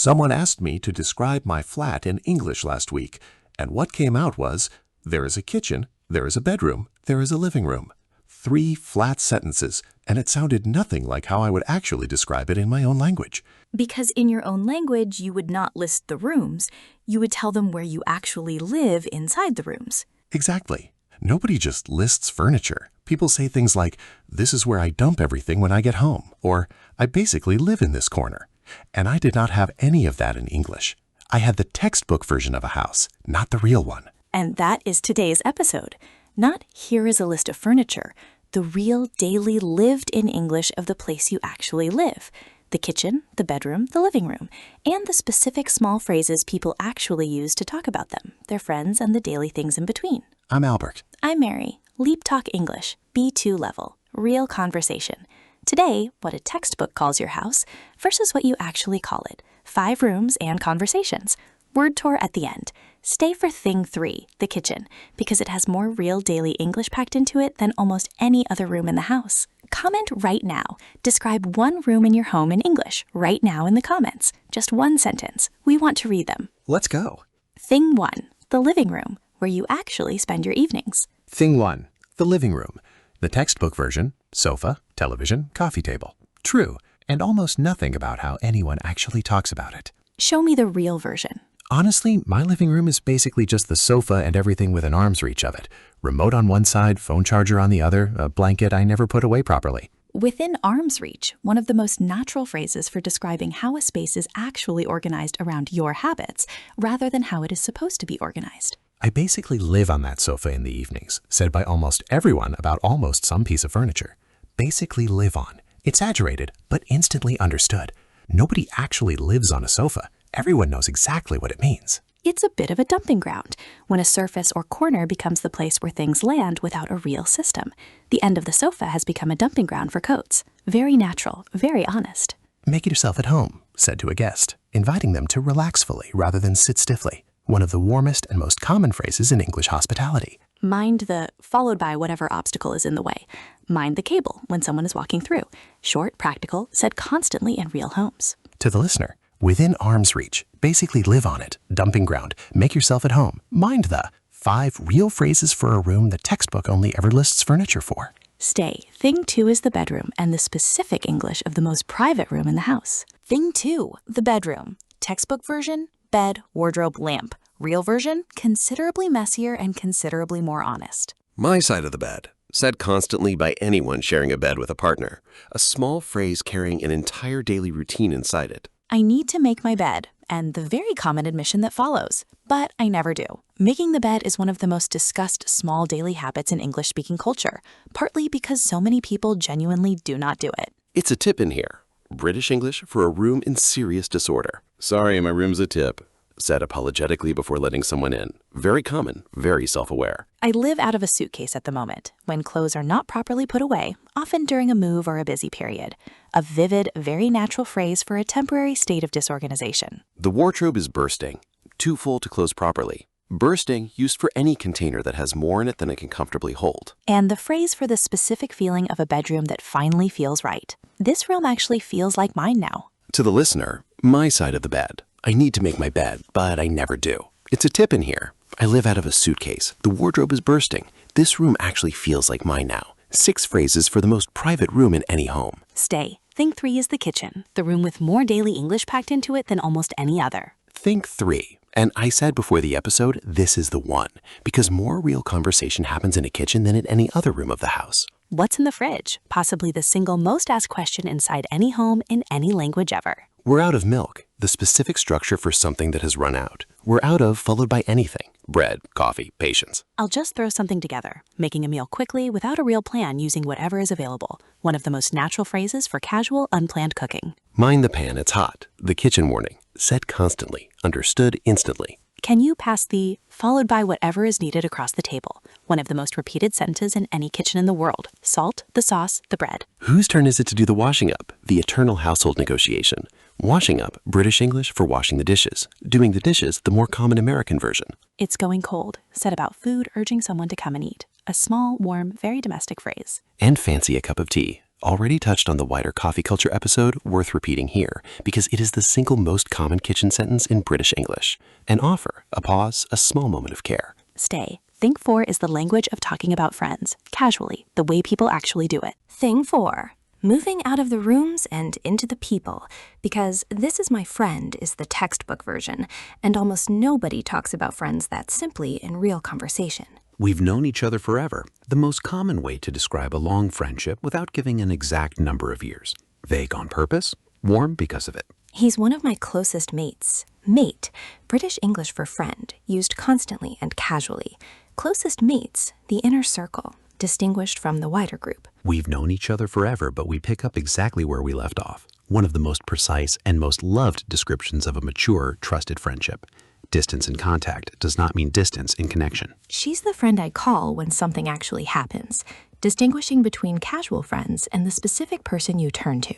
Someone asked me to describe my flat in English last week, and what came out was, there is a kitchen, there is a bedroom, there is a living room. 3 flat sentences, and it sounded nothing like how I would actually describe it in my own language. Because in your own language, you would not list the rooms. You would tell them where you actually live inside the rooms. Exactly. Nobody just lists furniture. People say things like, this is where I dump everything when I get home, or I basically live in this corner. And I did not have any of that in English. I had the textbook version of a house, not the real one. And that is today's episode. Not here is a list of furniture, the real daily lived-in English of the place you actually live. The kitchen, the bedroom, the living room, and the specific small phrases people actually use to talk about them, their friends, and the daily things in between. I'm Albert. I'm Mary. LeapTalk English, B2 level, real conversation. Today, what a textbook calls your house versus what you actually call it. 5 rooms and conversations. Word tour at the end. Stay for thing 3, the kitchen, because it has more real daily English packed into it than almost any other room in the house. Comment right now. Describe one room in your home in English right now in the comments. Just one sentence. We want to read them. Let's go. Thing 1, the living room, where you actually spend your evenings. Thing 1, the living room. The textbook version, sofa, television, coffee table. True, and almost nothing about how anyone actually talks about it. Show me the real version. Honestly, my living room is basically just the sofa and everything within arm's reach of it. Remote on one side, phone charger on the other, a blanket I never put away properly. Within arm's reach, one of the most natural phrases for describing how a space is actually organized around your habits, rather than how it is supposed to be organized. I basically live on that sofa in the evenings, said by almost everyone about almost some piece of furniture. Basically live on. Exaggerated, but instantly understood. Nobody actually lives on a sofa. Everyone knows exactly what it means. It's a bit of a dumping ground, when a surface or corner becomes the place where things land without a real system. The end of the sofa has become a dumping ground for coats. Very natural, very honest. Make yourself at home, said to a guest, inviting them to relax fully rather than sit stiffly. One of the warmest and most common phrases in English hospitality. Mind the, followed by whatever obstacle is in the way. Mind the cable when someone is walking through. Short, practical, said constantly in real homes. To the listener, within arm's reach, basically live on it, dumping ground, make yourself at home, mind the 5 real phrases for a room the textbook only ever lists furniture for. Stay. Thing 2 is the bedroom and the specific English of the most private room in the house. Thing 2, the bedroom. Textbook version, bed, wardrobe, lamp. Real version, considerably messier and considerably more honest. My side of the bed, said constantly by anyone sharing a bed with a partner. A small phrase carrying an entire daily routine inside it. I need to make my bed, and the very common admission that follows. But I never do. Making the bed is one of the most discussed small daily habits in English-speaking culture, partly because so many people genuinely do not do it. It's a tip in here. British English for a room in serious disorder. Sorry, my room's a tip, said apologetically before letting someone in. Very common, very self-aware. I live out of a suitcase at the moment, when clothes are not properly put away, often during a move or a busy period. A vivid, very natural phrase for a temporary state of disorganization. The wardrobe is bursting, too full to close properly. Bursting used for any container that has more in it than it can comfortably hold. And the phrase for the specific feeling of a bedroom that finally feels right. This room actually feels like mine now. To the listener, my side of the bed. I need to make my bed, but I never do. It's a tip in here. I live out of a suitcase. The wardrobe is bursting. This room actually feels like mine now. 6 phrases for the most private room in any home. Stay. Thing 3 is the kitchen, the room with more daily English packed into it than almost any other. Think 3. And I said before the episode, this is the one, because more real conversation happens in a kitchen than in any other room of the house. What's in the fridge? Possibly the single most asked question inside any home in any language ever. We're out of milk, the specific structure for something that has run out. We're out of followed by anything. Bread, coffee, patience. I'll just throw something together, making a meal quickly without a real plan using whatever is available. One of the most natural phrases for casual, unplanned cooking. Mind the pan, it's hot. The kitchen warning. Said constantly. Understood instantly. Can you pass the followed by whatever is needed across the table? One of the most repeated sentences in any kitchen in the world. Salt, the sauce, the bread. Whose turn is it to do the washing up? The eternal household negotiation. Washing up, British English for washing the dishes. Doing the dishes, the more common American version. It's going cold, said about food urging someone to come and eat. A small, warm, very domestic phrase. And fancy a cup of tea. Already touched on the wider coffee culture episode, worth repeating here, because it is the single most common kitchen sentence in British English. An offer, a pause, a small moment of care. Stay. Thing 4 is the language of talking about friends, casually, the way people actually do it. Thing 4. Moving out of the rooms and into the people, because this is my friend is the textbook version, and almost nobody talks about friends that simply in real conversation. We've known each other forever, the most common way to describe a long friendship without giving an exact number of years. Vague on purpose, warm because of it. He's one of my closest mates. Mate, British English for friend, used constantly and casually. Closest mates, the inner circle, distinguished from the wider group. We've known each other forever, but we pick up exactly where we left off. One of the most precise and most loved descriptions of a mature, trusted friendship. Distance in contact does not mean distance in connection. She's the friend I call when something actually happens, distinguishing between casual friends and the specific person you turn to.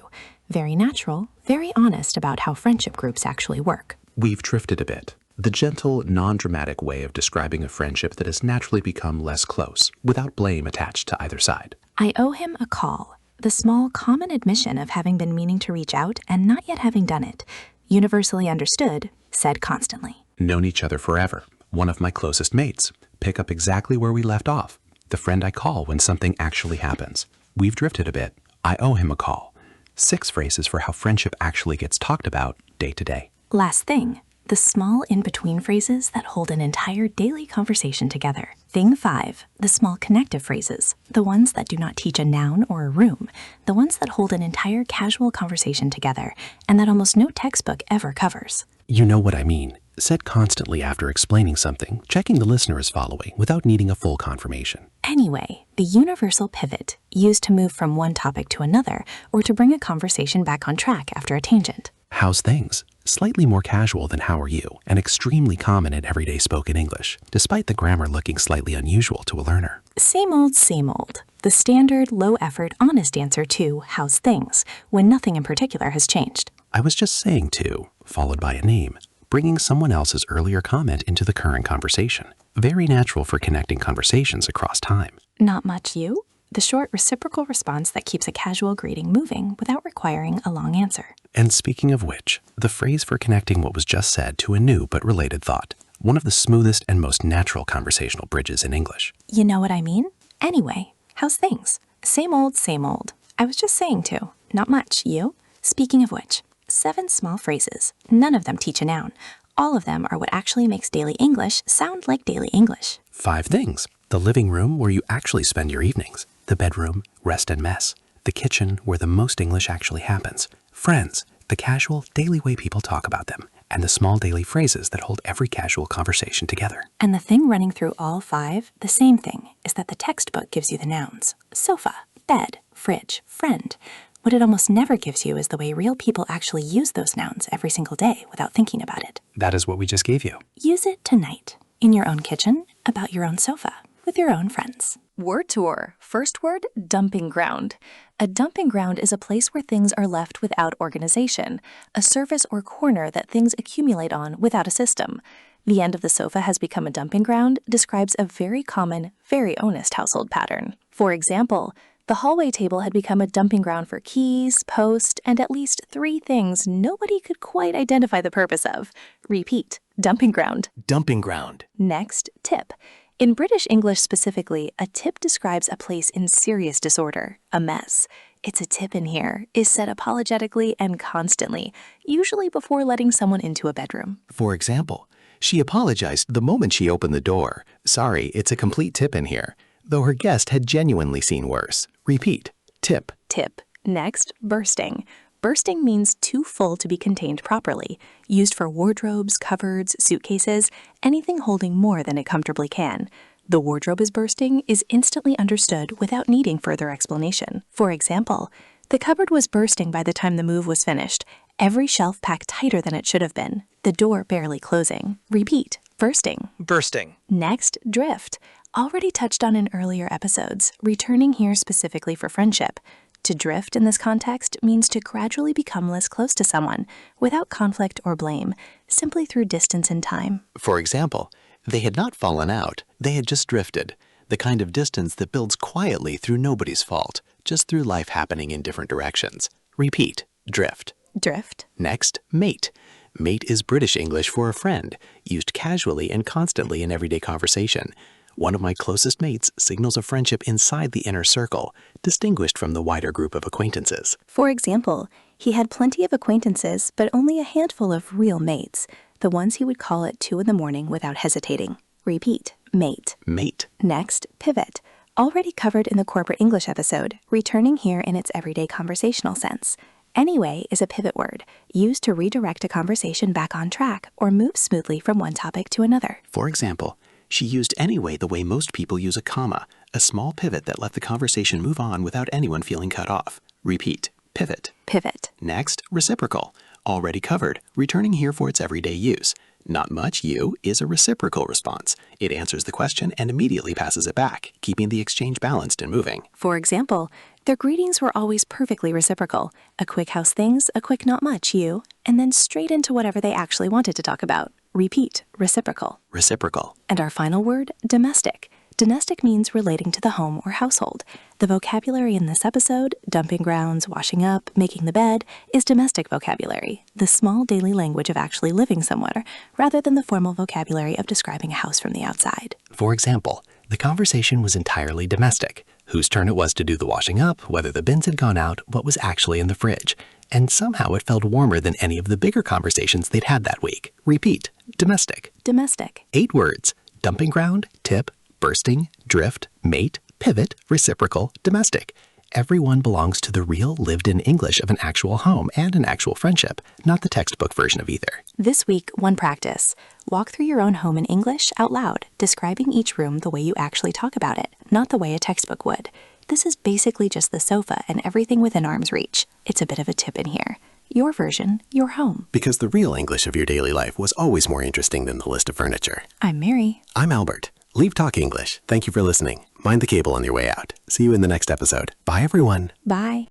Very natural, very honest about how friendship groups actually work. We've drifted a bit. The gentle, non-dramatic way of describing a friendship that has naturally become less close, without blame attached to either side. I owe him a call, the small common admission of having been meaning to reach out and not yet having done it. Universally understood, said constantly. Known each other forever. One of my closest mates. Pick up exactly where we left off. The friend I call when something actually happens. We've drifted a bit. I owe him a call. 6 phrases for how friendship actually gets talked about day to day. Last thing, the small in-between phrases that hold an entire daily conversation together. Thing 5, the small connective phrases, the ones that do not teach a noun or a room, the ones that hold an entire casual conversation together, and that almost no textbook ever covers. You know what I mean. Said constantly after explaining something, checking the listener is following without needing a full confirmation. Anyway, the universal pivot, used to move from one topic to another or to bring a conversation back on track after a tangent. How's things? Slightly more casual than how are you, and extremely common in everyday spoken English, despite the grammar looking slightly unusual to a learner. Same old, same old. The standard, low-effort, honest answer to how's things, when nothing in particular has changed. I was just saying to, followed by a name, bringing someone else's earlier comment into the current conversation. Very natural for connecting conversations across time. Not much you? The short reciprocal response that keeps a casual greeting moving without requiring a long answer. And speaking of which, the phrase for connecting what was just said to a new but related thought. One of the smoothest and most natural conversational bridges in English. You know what I mean? Anyway, how's things? Same old, same old. I was just saying to. Not much, you? Speaking of which, 7 small phrases. None of them teach a noun. All of them are what actually makes daily English sound like daily English. 5 things. The living room where you actually spend your evenings. The bedroom, rest and mess. The kitchen where the most English actually happens. Friends, the casual, daily way people talk about them. And the small daily phrases that hold every casual conversation together. And the thing running through all 5, the same thing, is that the textbook gives you the nouns. Sofa, bed, fridge, friend. What it almost never gives you is the way real people actually use those nouns every single day without thinking about it. That is what we just gave you. Use it tonight, in your own kitchen, about your own sofa, with your own friends. Word tour. First word, dumping ground. A dumping ground is a place where things are left without organization, a surface or corner that things accumulate on without a system. The end of the sofa has become a dumping ground describes a very common, very honest household pattern. For example, the hallway table had become a dumping ground for keys, post, and at least 3 things nobody could quite identify the purpose of. Repeat, dumping ground. Dumping ground. Next, tip. In British English specifically, a tip describes a place in serious disorder, a mess. "It's a tip in here" is said apologetically and constantly, usually before letting someone into a bedroom. For example, she apologized the moment she opened the door. Sorry, it's a complete tip in here. Though her guest had genuinely seen worse. Repeat. Tip. Tip. Next, bursting. Bursting means too full to be contained properly, used for wardrobes, cupboards, suitcases, anything holding more than it comfortably can. The wardrobe is bursting is instantly understood without needing further explanation. For example, the cupboard was bursting by the time the move was finished, every shelf packed tighter than it should have been, the door barely closing. Repeat. Bursting. Bursting. Next, drift. Already touched on in earlier episodes, returning here specifically for friendship. To drift in this context means to gradually become less close to someone, without conflict or blame, simply through distance and time. For example, they had not fallen out, they had just drifted. The kind of distance that builds quietly through nobody's fault. just through life happening in different directions. Repeat, drift. Drift. Next, mate. Mate is British English for a friend, used casually and constantly in everyday conversation. One of my closest mates signals a friendship inside the inner circle, distinguished from the wider group of acquaintances. For example, he had plenty of acquaintances, but only a handful of real mates, the ones he would call at 2 in the morning without hesitating. Repeat, mate. Mate. Next, pivot. Already covered in the corporate English episode, returning here in its everyday conversational sense. Anyway is a pivot word, used to redirect a conversation back on track or move smoothly from one topic to another. For example, she used anyway the way most people use a comma, a small pivot that let the conversation move on without anyone feeling cut off. Repeat, pivot. Pivot. Next, reciprocal. Already covered, returning here for its everyday use. Not much you is a reciprocal response. It answers the question and immediately passes it back, keeping the exchange balanced and moving. For example, their greetings were always perfectly reciprocal. A quick how's things, a quick not much you, and then straight into whatever they actually wanted to talk about. Repeat, reciprocal. Reciprocal. And our final word, domestic. Domestic means relating to the home or household. The vocabulary in this episode, dumping grounds, washing up, making the bed, is domestic vocabulary, the small daily language of actually living somewhere, rather than the formal vocabulary of describing a house from the outside. For example, the conversation was entirely domestic. Whose turn it was to do the washing up, whether the bins had gone out, what was actually in the fridge. And somehow it felt warmer than any of the bigger conversations they'd had that week. Repeat, domestic. Domestic. 8 words: dumping ground, tip, bursting, drift, mate, pivot, reciprocal, domestic. Everyone belongs to the real lived-in English of an actual home and an actual friendship, not the textbook version of either. This week, one practice. Walk through your own home in English out loud, describing each room the way you actually talk about it, not the way a textbook would. This is basically just the sofa and everything within arm's reach. It's a bit of a tip in here. Your version, your home. Because the real English of your daily life was always more interesting than the list of furniture. I'm Mary. I'm Albert. LeapTalk English. Thank you for listening. Mind the cable on your way out. See you in the next episode. Bye, everyone. Bye.